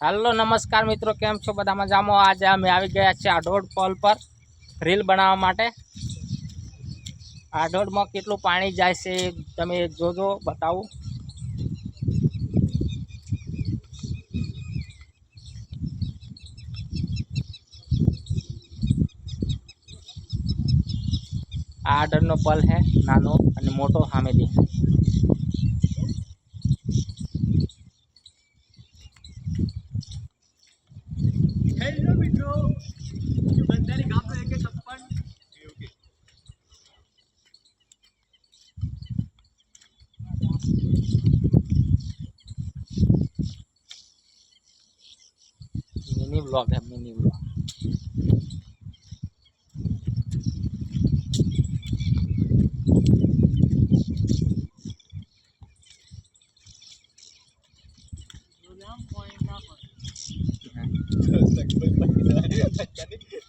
Hello नमस्कार मित्रों, केम छो बधा मजामां। आज अमे आवी गया छे आढोड पोल पर रील बनाववा माटे। आढोडमां केटલું पाणी जाय छे तमे जोजो, बतावुं। आ आढोडनो पल है, नानो अने मोटो सामे देखाय। हेलो मित्रों, बंदर कहाँ पे लेके छप्पन मिनी ब्लॉग है, मिनी ब्लॉग।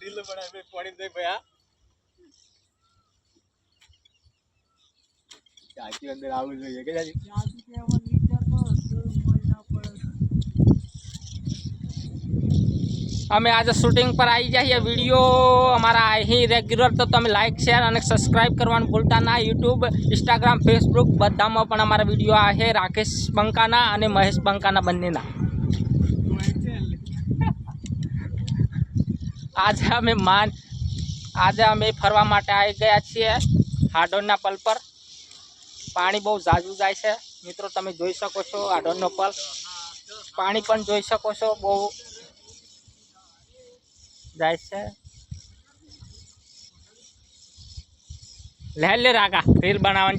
रील बना में पानी दे भैया चाची अंदर आવું જોઈએ કે ચાची ચાची કે હવે નીચે તો મહિના પર અમે આજે શૂટિંગ પર આવી જઈએ। વિડીયો અમારા અહીં રેગ્યુલર તો તમે લાઇક શેર અને સબસ્ક્રાइब કરવાનું ભૂલતા ના। યુટ્યુબ, ઇન્સ્ટાગ્રામ, ફેસબુક બધામાં પણ અમારા વિડીયો आहे। રાકેશ બંકાના અને મહેશ બંકાના બંનેના। આજે અમે ફરવા માટે આવી ગયા છીએ હાડોડના પલ પર। પાણી બહુ ઝાઝું જાય છે મિત્રો, તમે જોઈ શકો છો। હાડોડનો પલ પાણી પણ જોઈ શકો છો, બહુ જાય છે। લે રાગા રીલ બનાવવાની।